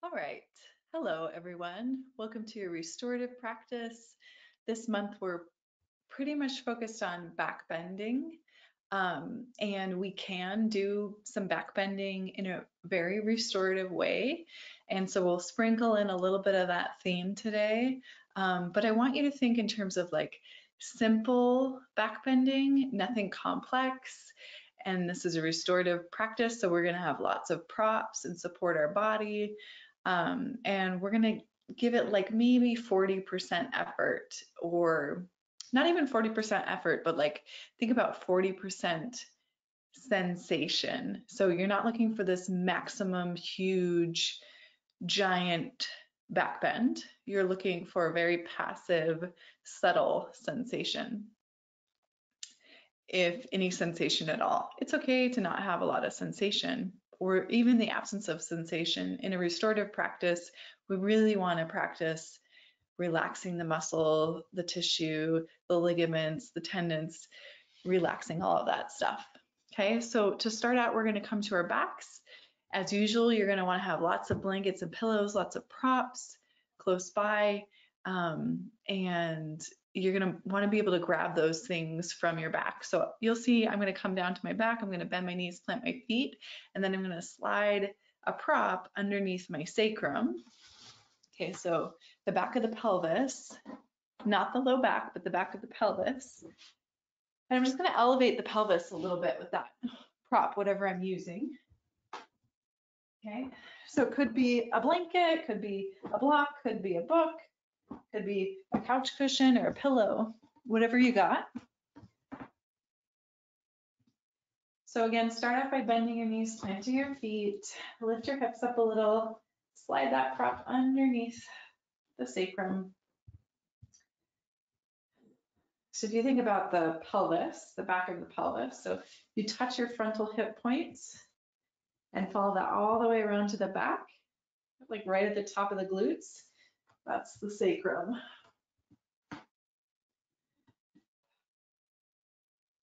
All right. Hello, everyone. Welcome to restorative practice. This month, we're pretty much focused on back bending. And we can do some back bending in a very restorative way. And so we'll sprinkle in a little bit of that theme today. But I want you to think in terms of like simple back bending, nothing complex. And this is a restorative practice, so we're going to have lots of props and support our body. And we're going to give it like maybe 40% effort, or not even 40% effort, but like think about 40% sensation. So you're not looking for this maximum huge giant back bend. You're looking for a very passive, subtle sensation, if any sensation at all. It's okay to not have a lot of sensation or even the absence of sensation. In a restorative practice, we really want to practice relaxing the muscle, the tissue, the ligaments, the tendons, relaxing all of that stuff. Okay, so to start out, we're going to come to our backs. As usual, you're going to want to have lots of blankets and pillows, lots of props close by, and you're going to want to be able to grab those things from your back. So you'll see I'm going to come down to my back, I'm going to bend my knees, plant my feet, and then I'm going to slide a prop underneath my sacrum. Okay, so the back of the pelvis, not the low back, but the back of the pelvis. And I'm just going to elevate the pelvis a little bit with that prop, whatever I'm using. Okay, so it could be a blanket, could be a block, could be a book, could be a couch cushion or a pillow, whatever you got. So again, start off by bending your knees, planting your feet, lift your hips up a little, slide that prop underneath the sacrum. So if you think about the pelvis, the back of the pelvis, so you touch your frontal hip points and follow that all the way around to the back, like right at the top of the glutes. That's the sacrum.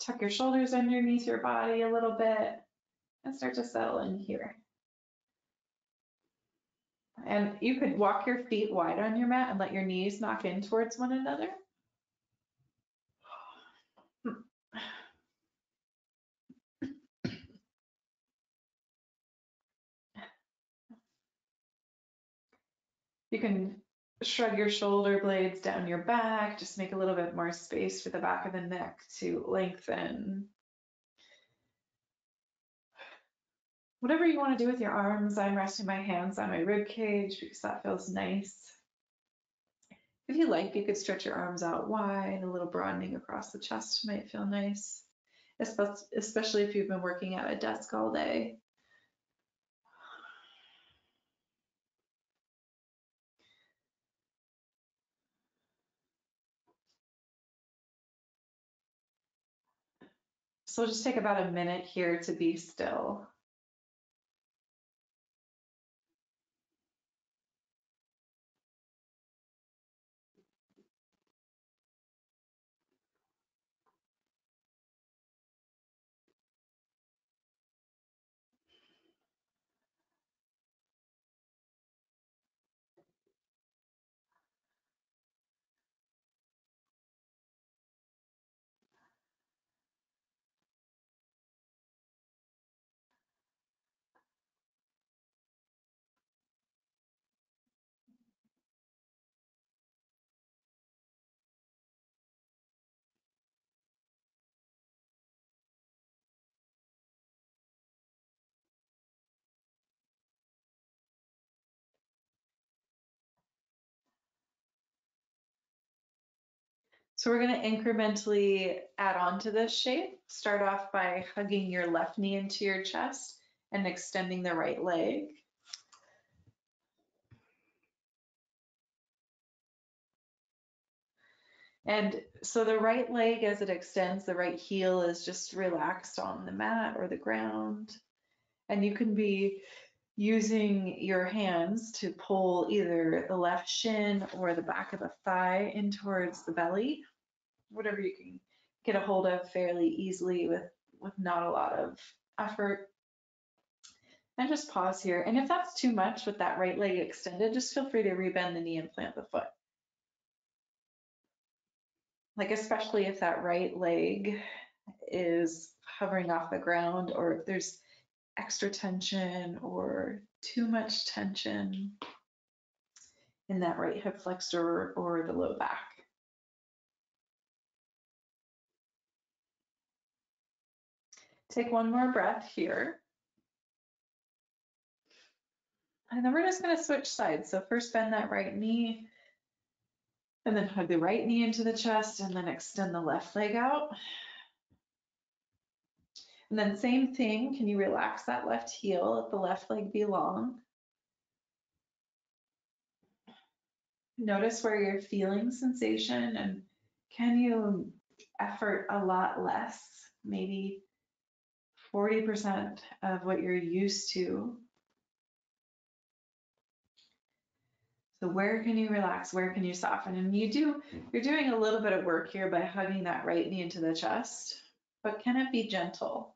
Tuck your shoulders underneath your body a little bit and start to settle in here. And you could walk your feet wide on your mat and let your knees knock in towards one another. You can shrug your shoulder blades down your back, just make a little bit more space for the back of the neck to lengthen. Whatever you want to do with your arms, I'm resting my hands on my rib cage because that feels nice. If you like, you could stretch your arms out wide, a little broadening across the chest might feel nice, especially if you've been working at a desk all day. So just take about a minute here to be still. So we're going to incrementally add on to this shape. Start off by hugging your left knee into your chest and extending the right leg. And so the right leg, as it extends, the right heel is just relaxed on the mat or the ground. And you can be using your hands to pull either the left shin or the back of the thigh in towards the belly, whatever you can get a hold of fairly easily with not a lot of effort. And just pause here. And if that's too much with that right leg extended, just feel free to rebend the knee and plant the foot. Like especially if that right leg is hovering off the ground, or if there's extra tension or too much tension in that right hip flexor or the low back. Take one more breath here. And then we're just going to switch sides. So first bend that right knee, and then hug the right knee into the chest, and then extend the left leg out. And then same thing, can you relax that left heel, let the left leg be long. Notice where you're feeling sensation, and can you effort a lot less, maybe 40% of what you're used to. So where can you relax? Where can you soften? And you're doing a little bit of work here by hugging that right knee into the chest, but can it be gentle?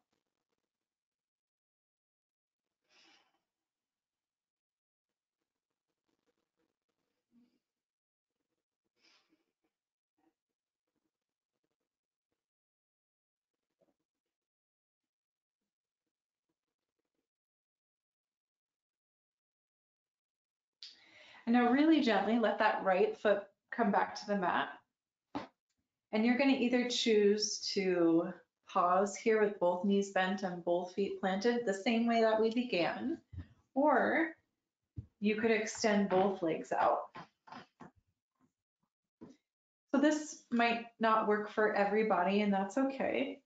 And now really gently let that right foot come back to the mat. And you're going to either choose to pause here with both knees bent and both feet planted the same way that we began, or you could extend both legs out. So this might not work for everybody, and that's okay.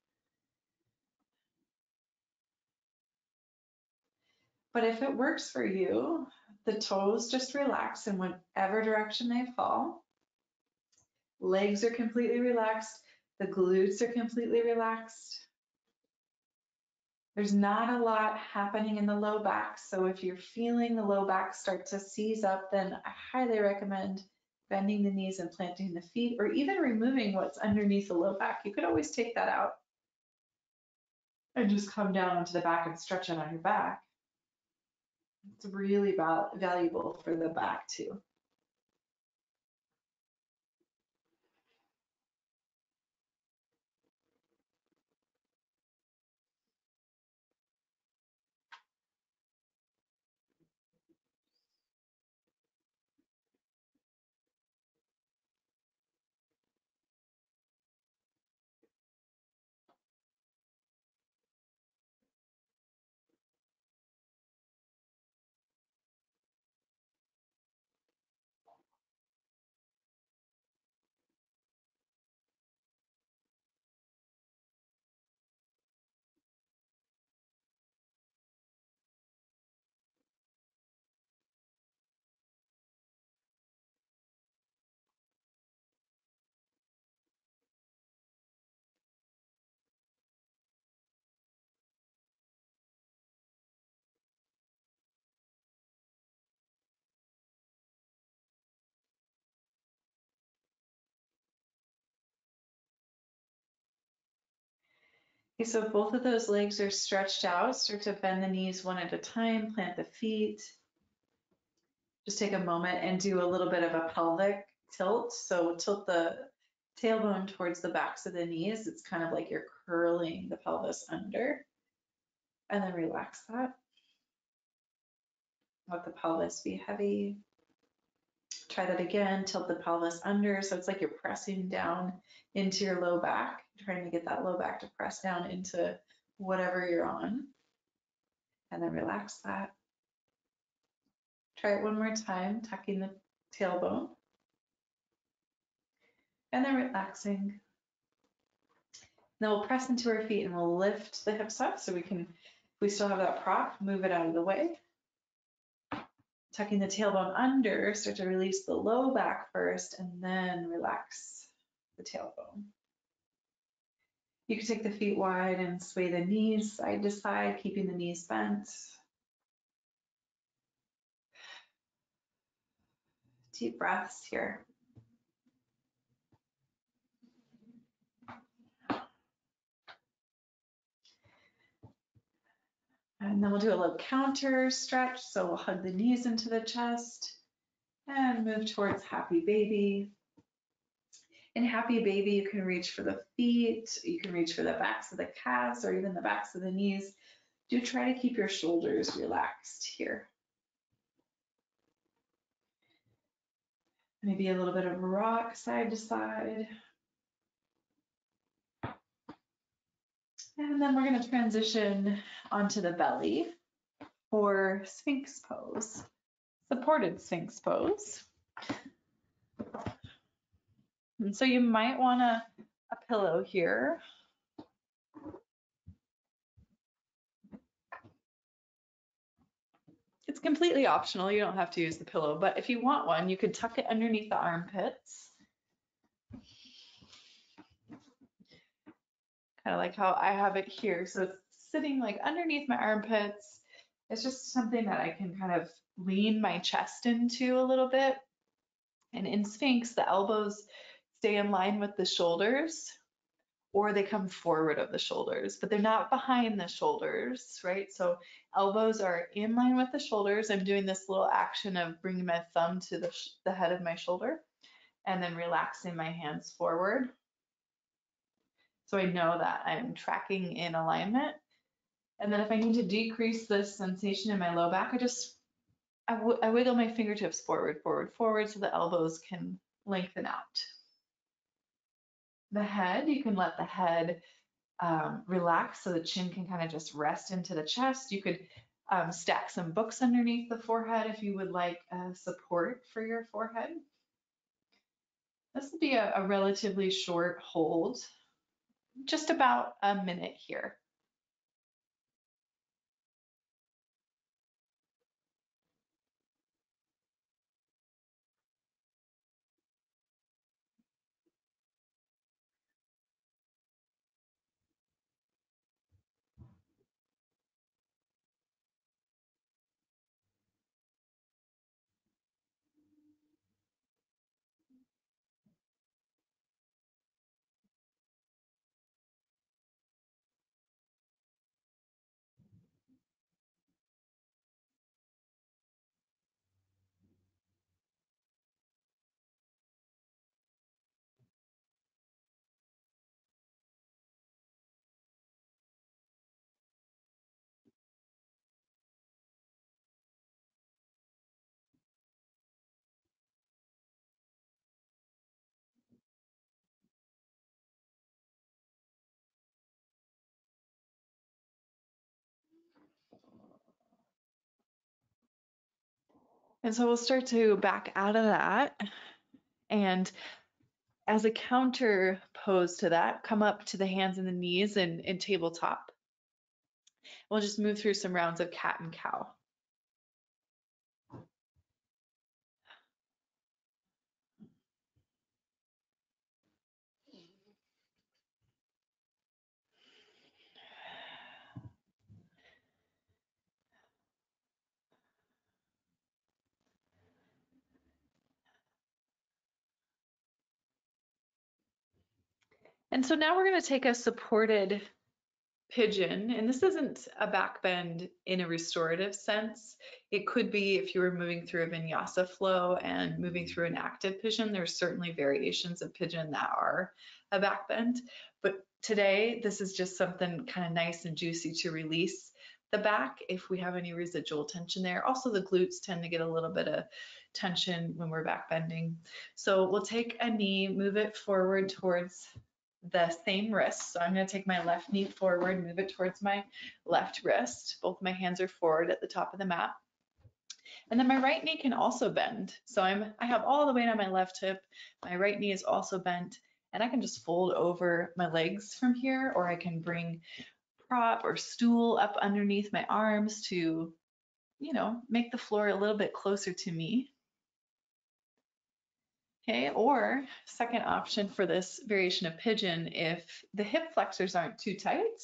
But if it works for you, the toes just relax in whatever direction they fall. Legs are completely relaxed. The glutes are completely relaxed. There's not a lot happening in the low back. So if you're feeling the low back start to seize up, then I highly recommend bending the knees and planting the feet, or even removing what's underneath the low back. You could always take that out and just come down onto the back and stretch it on your back. It's really valuable for the back too. Okay, so if both of those legs are stretched out, start to bend the knees one at a time, plant the feet. Just take a moment and do a little bit of a pelvic tilt. So tilt the tailbone towards the backs of the knees. It's kind of like you're curling the pelvis under. And then relax that. Let the pelvis be heavy. Try that again, tilt the pelvis under. So it's like you're pressing down into your low back, trying to get that low back to press down into whatever you're on. And then relax that. Try it one more time, tucking the tailbone. And then relaxing. Then we'll press into our feet and we'll lift the hips up so we can, if we still have that prop, move it out of the way. Tucking the tailbone under, start to release the low back first and then relax the tailbone. You can take the feet wide and sway the knees side to side, keeping the knees bent. Deep breaths here. And then we'll do a little counter stretch. So we'll hug the knees into the chest and move towards happy baby. In happy baby, you can reach for the feet, you can reach for the backs of the calves or even the backs of the knees. Do try to keep your shoulders relaxed here. Maybe a little bit of rock side to side. And then we're going to transition onto the belly for Sphinx pose, supported Sphinx pose. And so you might want a pillow here. It's completely optional. You don't have to use the pillow, but if you want one, you could tuck it underneath the armpits. Kind of like how I have it here. So it's sitting like underneath my armpits. It's just something that I can kind of lean my chest into a little bit. And in Sphinx, the elbows stay in line with the shoulders, or they come forward of the shoulders, but they're not behind the shoulders, right? So elbows are in line with the shoulders. I'm doing this little action of bringing my thumb to the head of my shoulder and then relaxing my hands forward. So I know that I'm tracking in alignment. And then if I need to decrease this sensation in my low back, I wiggle my fingertips forward, forward, forward so the elbows can lengthen out. The head, you can let the head relax so the chin can kind of just rest into the chest. You could stack some books underneath the forehead if you would like support for your forehead. This will be a relatively short hold, just about a minute here. And so we'll start to back out of that. And as a counter pose to that, come up to the hands and the knees in tabletop. We'll just move through some rounds of cat and cow. And so now we're going to take a supported pigeon, and this isn't a back bend in a restorative sense. It could be if you were moving through a vinyasa flow and moving through an active pigeon. There's certainly variations of pigeon that are a back bend, but today this is just something kind of nice and juicy to release the back if we have any residual tension there. Also, the glutes tend to get a little bit of tension when we're back bending. So we'll take a knee, move it forward towards the same wrist. So I'm going to take my left knee forward, move it towards my left wrist. Both my hands are forward at the top of the mat. And then my right knee can also bend. So I have all the weight on my left hip. My right knee is also bent, and I can just fold over my legs from here, or I can bring prop or stool up underneath my arms to, make the floor a little bit closer to me. Okay, or second option for this variation of pigeon, if the hip flexors aren't too tight,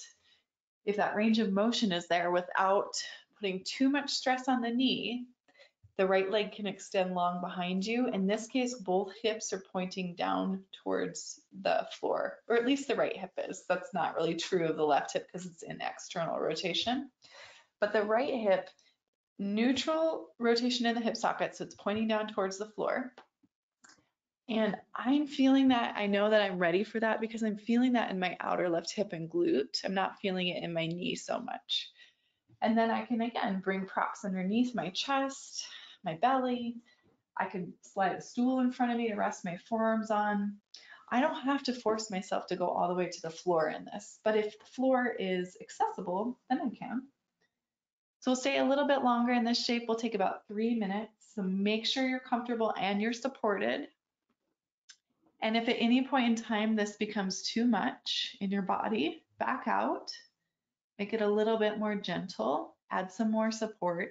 if that range of motion is there without putting too much stress on the knee, the right leg can extend long behind you. In this case, both hips are pointing down towards the floor, or at least the right hip is. That's not really true of the left hip because it's in external rotation. But the right hip, neutral rotation in the hip socket, so it's pointing down towards the floor. And I'm feeling that. I know that I'm ready for that because I'm feeling that in my outer left hip and glute. I'm not feeling it in my knee so much. And then I can, again, bring props underneath my chest, my belly. I could slide a stool in front of me to rest my forearms on. I don't have to force myself to go all the way to the floor in this, but if the floor is accessible, then I can. So we'll stay a little bit longer in this shape. We'll take about 3 minutes. So make sure you're comfortable and you're supported. And if at any point in time this becomes too much in your body, back out, make it a little bit more gentle, add some more support,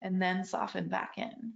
and then soften back in.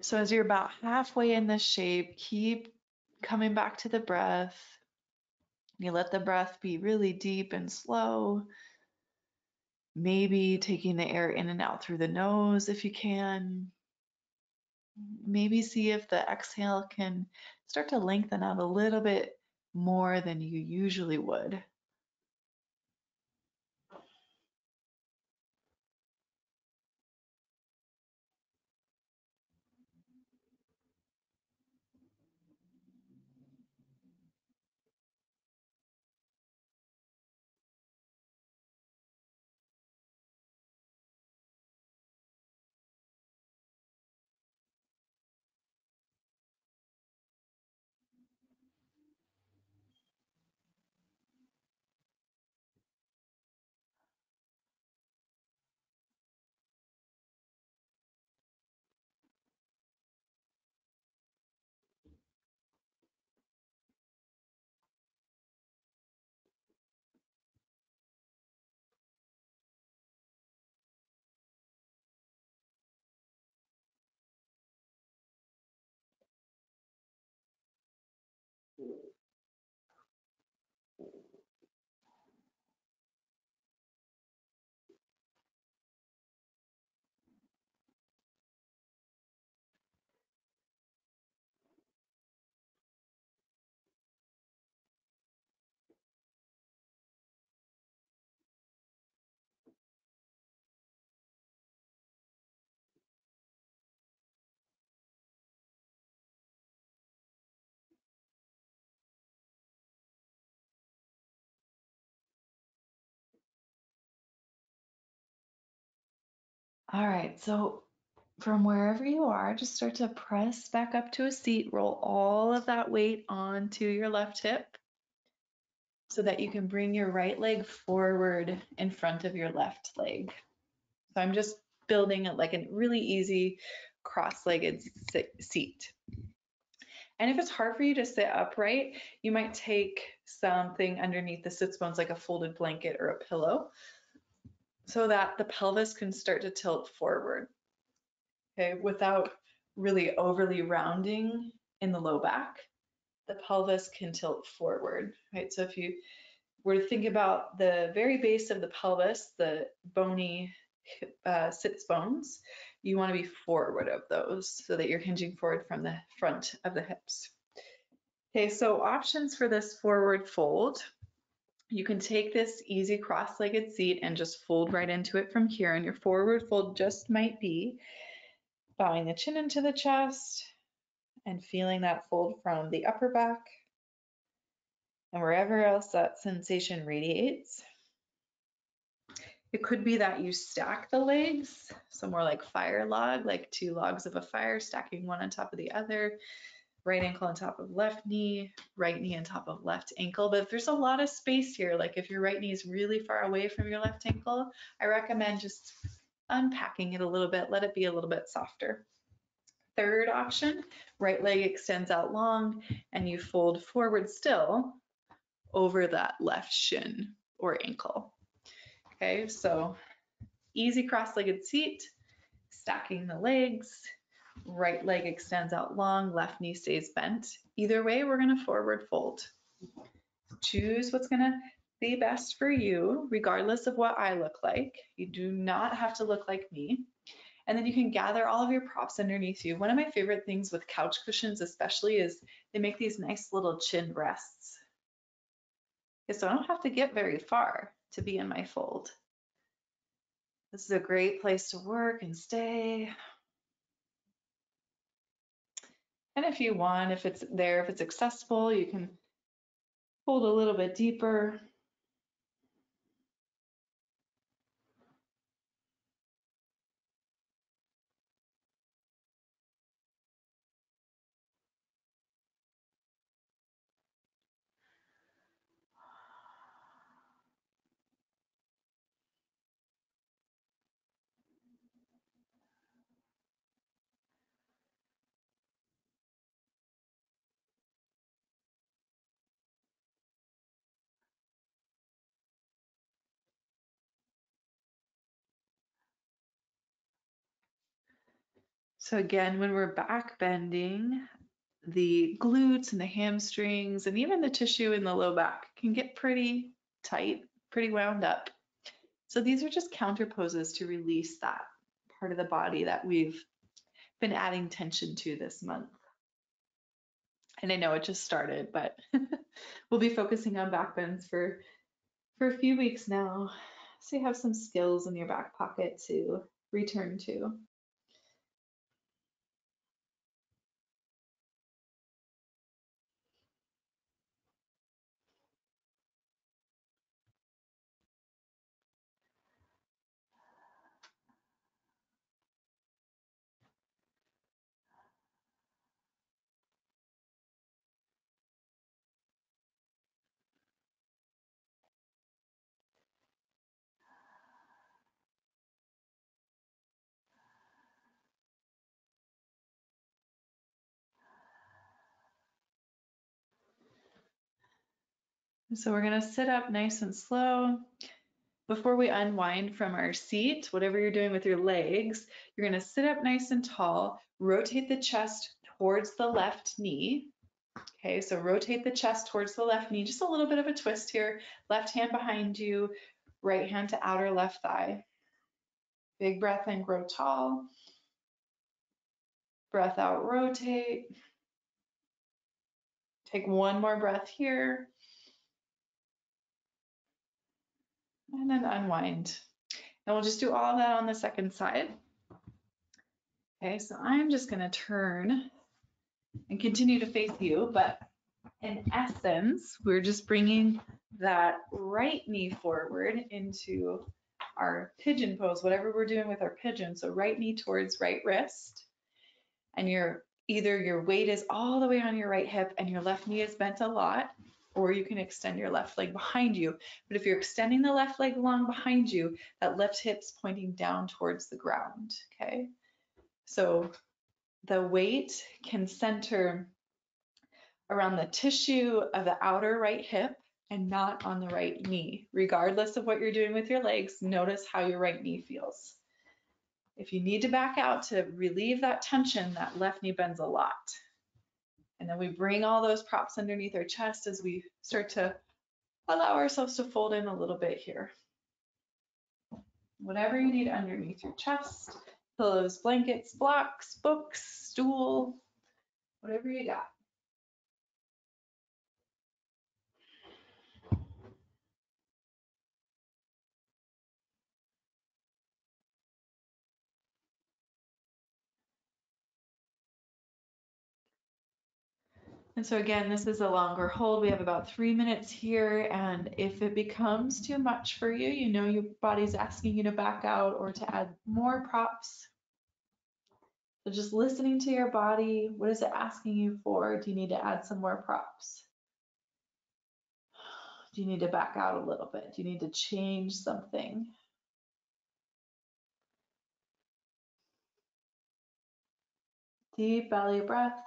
So as you're about halfway in this shape, keep coming back to the breath. You let the breath be really deep and slow. Maybe taking the air in and out through the nose if you can. Maybe see if the exhale can start to lengthen out a little bit more than you usually would. All right, so from wherever you are, just start to press back up to a seat, roll all of that weight onto your left hip so that you can bring your right leg forward in front of your left leg. So I'm just building it like a really easy cross-legged seat. And if it's hard for you to sit upright, you might take something underneath the sits bones like a folded blanket or a pillow so that the pelvis can start to tilt forward, okay, without really overly rounding in the low back. The pelvis can tilt forward, right? So if you were to think about the very base of the pelvis, the bony sits bones, you want to be forward of those so that you're hinging forward from the front of the hips. Okay, so options for this forward fold. You can take this easy cross-legged seat and just fold right into it from here, and your forward fold just might be bowing the chin into the chest and feeling that fold from the upper back and wherever else that sensation radiates. It could be that you stack the legs, so more like fire log, like two logs of a fire, stacking one on top of the other. right ankle on top of left knee, right knee on top of left ankle. But if there's a lot of space here, like if your right knee is really far away from your left ankle, I recommend just unpacking it a little bit, let it be a little bit softer. Third option, right leg extends out long and you fold forward still over that left shin or ankle. Okay, so easy cross-legged seat, stacking the legs, right leg extends out long, left knee stays bent. Either way, we're gonna forward fold. Choose what's gonna be best for you, regardless of what I look like. You do not have to look like me. And then you can gather all of your props underneath you. One of my favorite things with couch cushions especially is they make these nice little chin rests. Okay, so I don't have to get very far to be in my fold. This is a great place to work and stay. And if you want, if it's there, if it's accessible, you can fold a little bit deeper. So again, when we're back bending, the glutes and the hamstrings and even the tissue in the low back can get pretty tight, pretty wound up. So these are just counter poses to release that part of the body that we've been adding tension to this month. And I know it just started, but we'll be focusing on back bends for a few weeks now. So you have some skills in your back pocket to return to. So we're gonna sit up nice and slow. Before we unwind from our seat, whatever you're doing with your legs, you're gonna sit up nice and tall, rotate the chest towards the left knee. Okay, so rotate the chest towards the left knee, just a little bit of a twist here. Left hand behind you, right hand to outer left thigh. Big breath in, grow tall. Breath out, rotate. Take one more breath here. And then unwind. And we'll just do all of that on the second side. Okay, so I'm just gonna turn and continue to face you, but in essence, we're just bringing that right knee forward into our pigeon pose, whatever we're doing with our pigeon. So right knee towards right wrist, and either your weight is all the way on your right hip and your left knee is bent a lot, or you can extend your left leg behind you. But if you're extending the left leg long behind you, that left hip's pointing down towards the ground, okay? So the weight can center around the tissue of the outer right hip and not on the right knee. Regardless of what you're doing with your legs, notice how your right knee feels. If you need to back out to relieve that tension, that left knee bends a lot. And then we bring all those props underneath our chest as we start to allow ourselves to fold in a little bit here. Whatever you need underneath your chest, pillows, blankets, blocks, books, stool, whatever you got. And so again, this is a longer hold. We have about 3 minutes here. And if it becomes too much for you, you know your body's asking you to back out or to add more props, So just listening to your body, what is it asking you for? Do you need to add some more props? Do you need to back out a little bit? Do you need to change something? Deep belly breath.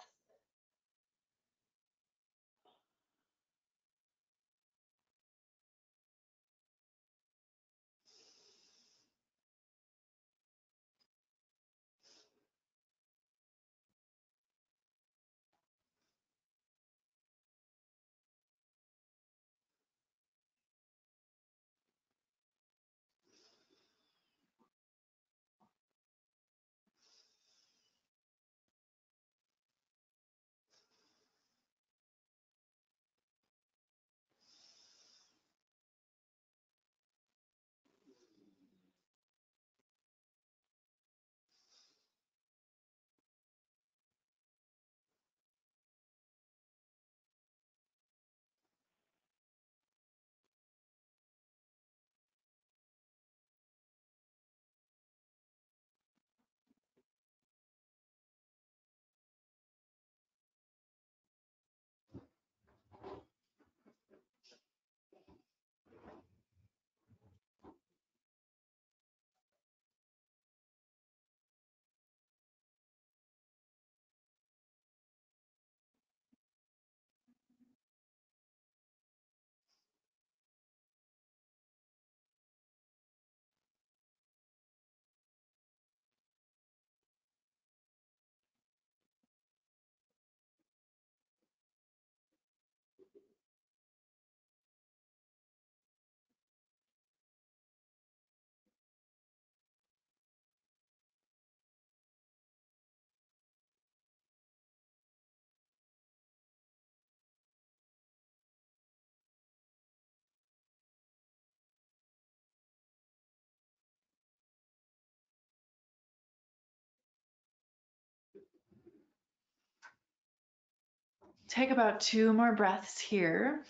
Take about 2 more breaths here.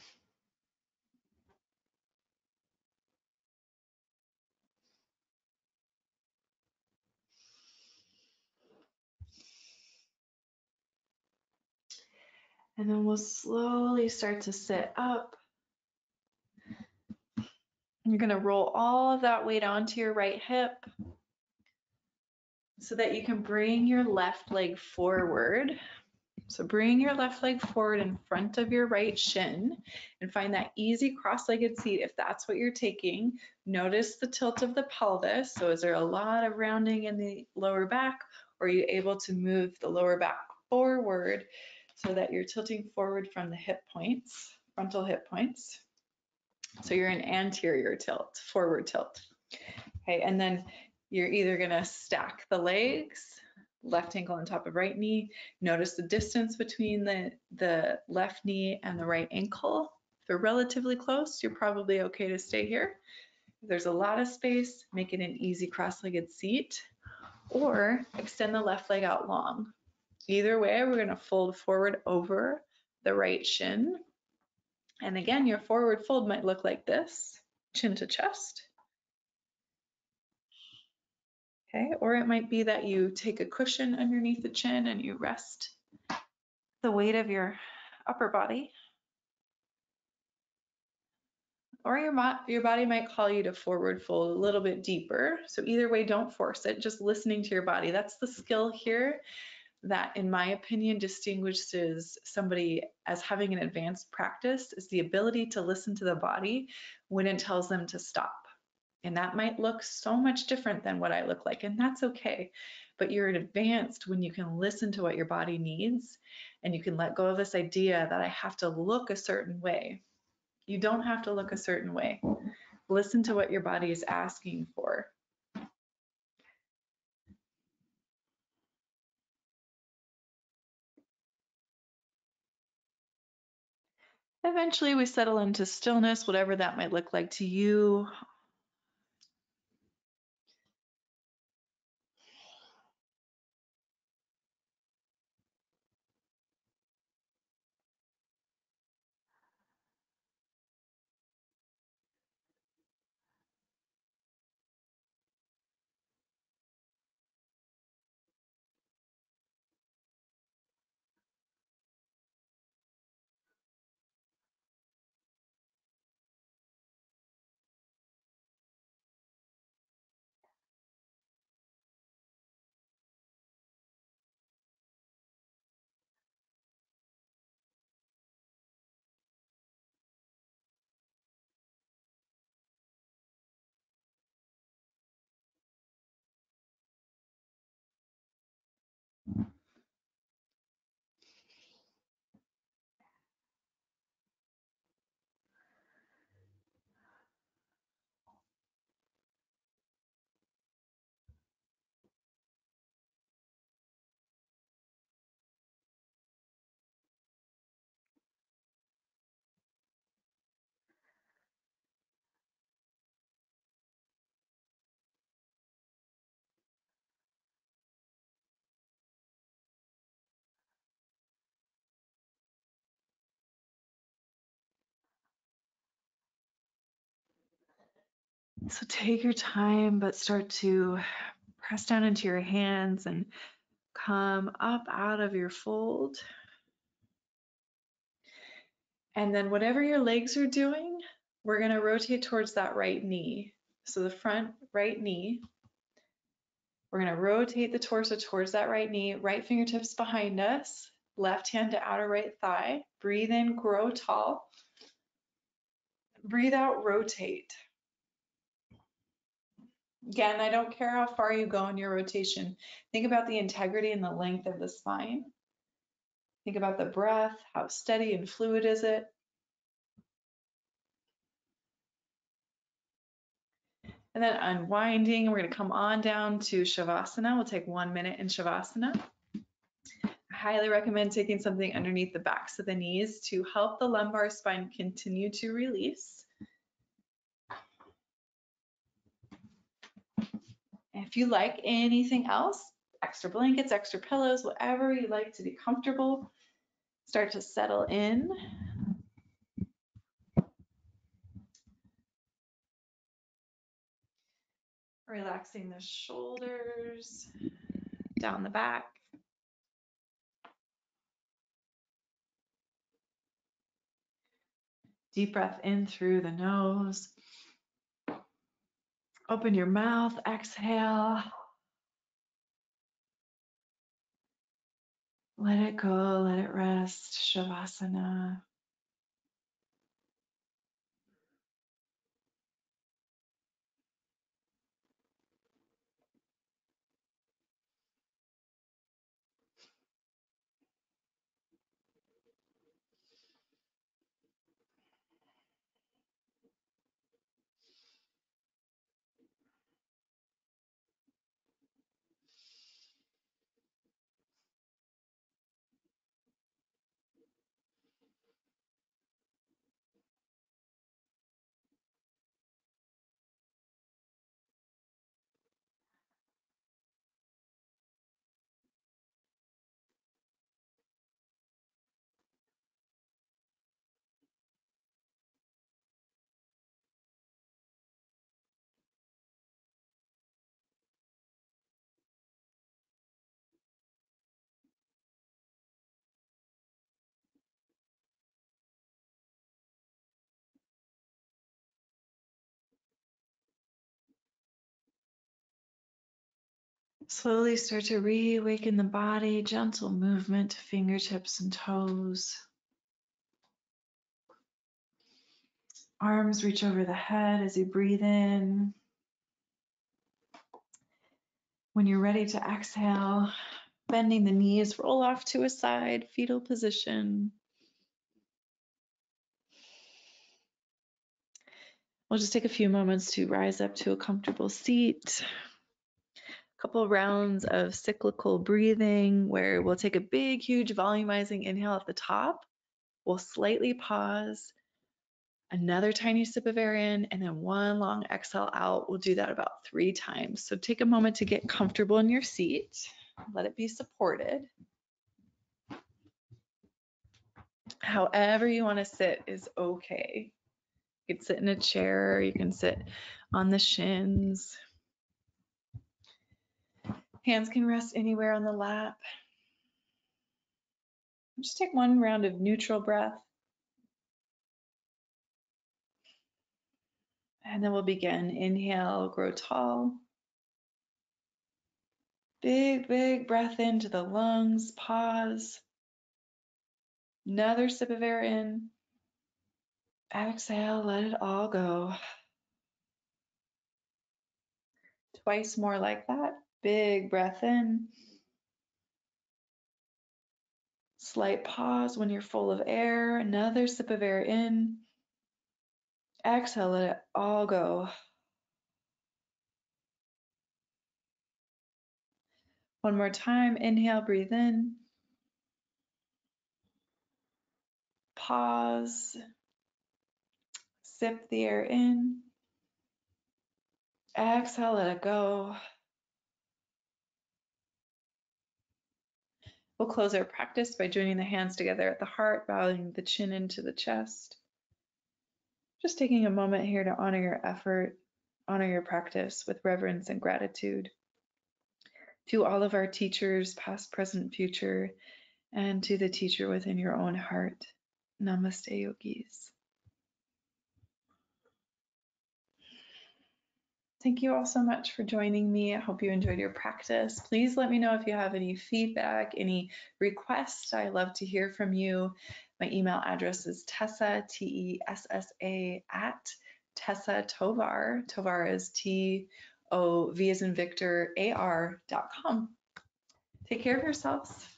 And then we'll slowly start to sit up. You're going to roll all of that weight onto your right hip so that you can bring your left leg forward. So bring your left leg forward in front of your right shin and find that easy cross-legged seat if that's what you're taking. Notice the tilt of the pelvis. So is there a lot of rounding in the lower back, or are you able to move the lower back forward so that you're tilting forward from the hip points, frontal hip points? So you're in anterior tilt, forward tilt. Okay, and then you're either gonna stack the legs, left ankle on top of right knee. Notice the distance between the left knee and the right ankle. If they're relatively close, you're probably okay to stay here. If there's a lot of space, make it an easy cross-legged seat, or extend the left leg out long. Either way, we're gonna fold forward over the right shin. And again, your forward fold might look like this, chin to chest. Okay, or it might be that you take a cushion underneath the chin and you rest the weight of your upper body. Or your body might call you to forward fold a little bit deeper. So either way, don't force it, just listening to your body. That's the skill here that, in my opinion, distinguishes somebody as having an advanced practice, is the ability to listen to the body when it tells them to stop. And that might look so much different than what I look like, and that's okay. But you're advanced when you can listen to what your body needs, and you can let go of this idea that I have to look a certain way. You don't have to look a certain way. Listen to what your body is asking for. Eventually, we settle into stillness, whatever that might look like to you. So take your time, but start to press down into your hands and come up out of your fold. And then whatever your legs are doing, we're going to rotate towards that right knee. So the front right knee. We're going to rotate the torso towards that right knee, right fingertips behind us, left hand to outer right thigh. Breathe in, grow tall. Breathe out, rotate. Again, I don't care how far you go in your rotation. Think about the integrity and the length of the spine. Think about the breath, how steady and fluid is it? And then unwinding, we're going to come on down to Shavasana. We'll take 1 minute in Shavasana. I highly recommend taking something underneath the backs of the knees to help the lumbar spine continue to release. If you like anything else, extra blankets, extra pillows, whatever you like to be comfortable, start to settle in. Relaxing the shoulders, down the back. Deep breath in through the nose. Open your mouth, exhale. Let it go, let it rest, Shavasana. Slowly start to reawaken the body, gentle movement to fingertips and toes. Arms reach over the head as you breathe in. When you're ready to exhale, bending the knees, roll off to a side, fetal position. We'll just take a few moments to rise up to a comfortable seat. A couple rounds of cyclical breathing where we'll take a big, huge volumizing inhale at the top. We'll slightly pause, another tiny sip of air in, and then one long exhale out. We'll do that about 3 times. So take a moment to get comfortable in your seat. Let it be supported. However you want to sit is okay. You can sit in a chair, you can sit on the shins. Hands can rest anywhere on the lap. Just take one round of neutral breath. And then we'll begin. Inhale, grow tall. Big, big breath into the lungs. Pause. Another sip of air in. Exhale, let it all go. Twice more like that. Big breath in. Slight pause when you're full of air. Another sip of air in. Exhale, let it all go. One more time. Inhale, breathe in. Pause. Sip the air in. Exhale, let it go. We'll close our practice by joining the hands together at the heart, bowing the chin into the chest. Just taking a moment here to honor your effort. honor your practice with reverence and gratitude. To all of our teachers, past, present, future, and to the teacher within your own heart. Namaste, yogis. Thank you all so much for joining me. I hope you enjoyed your practice. Please let me know if you have any feedback, any requests. I love to hear from you. My email address is Tessa, Tessa, at Tessa Tovar. Tovar is TOV as in Victor, AR.com. Take care of yourselves.